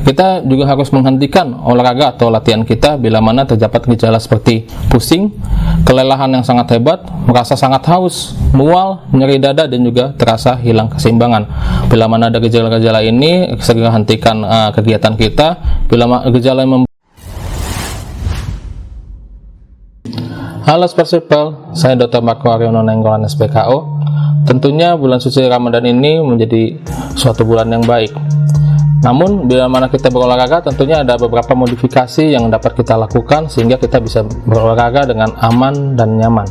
Kita juga harus menghentikan olahraga atau latihan kita bila mana terdapat gejala seperti pusing, kelelahan yang sangat hebat, merasa sangat haus, mual, nyeri dada, dan juga terasa hilang keseimbangan. Bila mana ada gejala-gejala ini, segera hentikan kegiatan kita. Bila gejala yang Halo Sport People, saya Dr. Marco Aryono Nainggolan SPKO. Tentunya bulan suci Ramadan ini menjadi suatu bulan yang baik. Namun, bila mana kita berolahraga, tentunya ada beberapa modifikasi yang dapat kita lakukan sehingga kita bisa berolahraga dengan aman dan nyaman.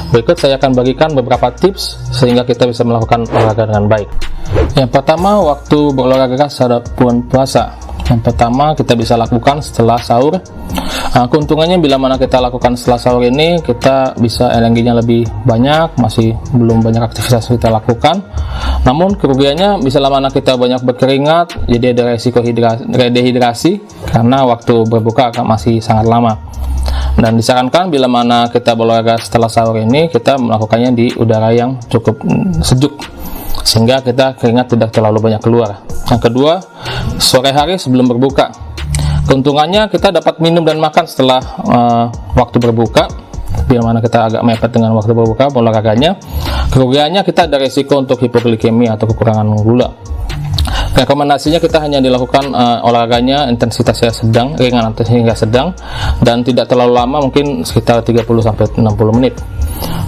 Berikut saya akan bagikan beberapa tips sehingga kita bisa melakukan olahraga dengan baik. Yang pertama, waktu berolahraga saat bulan puasa. Yang pertama, kita bisa lakukan setelah sahur. Keuntungannya bila mana kita lakukan setelah sahur ini, kita bisa energinya lebih banyak, masih belum banyak aktivitas kita lakukan. Namun kerugiannya bisa mana kita banyak berkeringat, jadi ada resiko dehidrasi karena waktu berbuka masih sangat lama. Dan disarankan bila mana kita berolahraga setelah sahur ini, kita melakukannya di udara yang cukup sejuk sehingga kita keringat tidak terlalu banyak keluar. Yang kedua, sore hari sebelum berbuka. Keuntungannya kita dapat minum dan makan setelah waktu berbuka. Bila mana kita agak mepet dengan waktu berbuka olahraganya, kerugiannya kita ada risiko untuk hipoglikemia atau kekurangan gula. Rekomendasinya kita hanya dilakukan olahraganya intensitasnya sedang, ringan hingga sedang, dan tidak terlalu lama, mungkin sekitar 30-60 menit.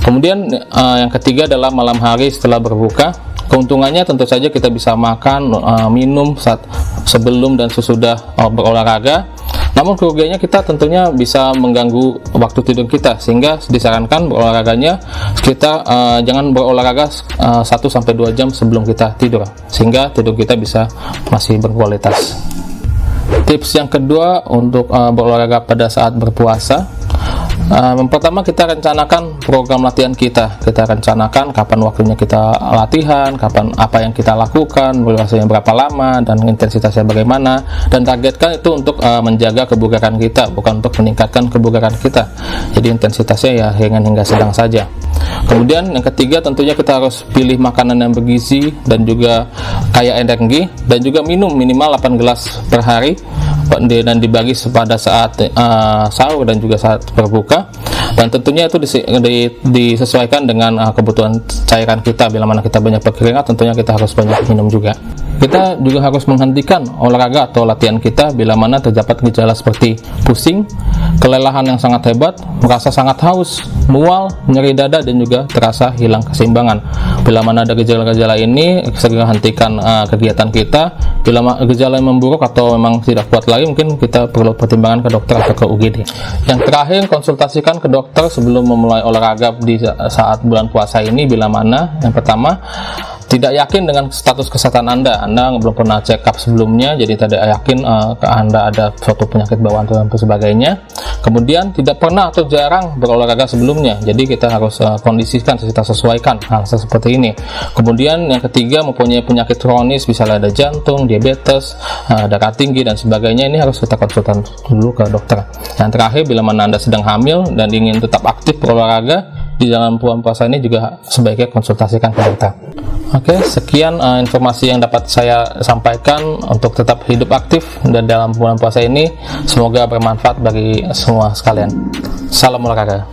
Kemudian yang ketiga adalah malam hari setelah berbuka. Keuntungannya tentu saja kita bisa makan, minum saat sebelum dan sesudah berolahraga. Namun kerugiannya kita tentunya bisa mengganggu waktu tidur kita, sehingga disarankan berolahraganya kita jangan berolahraga 1-2 jam sebelum kita tidur, sehingga tidur kita bisa masih berkualitas. Tips yang kedua untuk berolahraga pada saat berpuasa. Pertama, kita rencanakan program latihan kita. Kita rencanakan kapan waktunya kita latihan, kapan apa yang kita lakukan, durasinya berapa lama, dan intensitasnya bagaimana. Dan targetkan itu untuk menjaga kebugaran kita, bukan untuk meningkatkan kebugaran kita. Jadi intensitasnya ya ringan hingga sedang saja. Kemudian yang ketiga, tentunya kita harus pilih makanan yang bergizi dan juga kaya energi, dan juga minum minimal 8 gelas per hari dan dibagi pada saat sahur dan juga saat berbuka. Dan tentunya itu disesuaikan dengan kebutuhan cairan kita. Bila mana kita banyak berkeringat, tentunya kita harus banyak minum juga. Kita juga harus menghentikan olahraga atau latihan kita bila mana terdapat gejala seperti pusing, kelelahan yang sangat hebat, merasa sangat haus, mual, nyeri dada, dan juga terasa hilang keseimbangan. Bila mana ada gejala-gejala ini, segera hentikan kegiatan kita. Bila gejala yang memburuk atau memang tidak kuat lagi, mungkin kita perlu pertimbangan ke dokter atau ke UGD. Yang terakhir, konsultasikan ke dokter sebelum memulai olahraga di saat bulan puasa ini. Bila mana yang pertama, tidak yakin dengan status kesehatan Anda belum pernah check up sebelumnya, jadi tidak yakin Anda ada suatu penyakit bawaan dan sebagainya. Kemudian tidak pernah atau jarang berolahraga sebelumnya, jadi kita harus kondisikan, kita sesuaikan hal seperti ini. Kemudian yang ketiga, mempunyai penyakit kronis, misalnya ada jantung, diabetes, darah tinggi, dan sebagainya. Ini harus kita konsultan dulu ke dokter. Yang terakhir, bila mana Anda sedang hamil dan ingin tetap aktif berolahraga di dalam bulan puasa ini, juga sebaiknya konsultasikan ke dokter. Oke, sekian informasi yang dapat saya sampaikan untuk tetap hidup aktif dan dalam bulan puasa ini. Semoga bermanfaat bagi semua sekalian. Salam olahraga.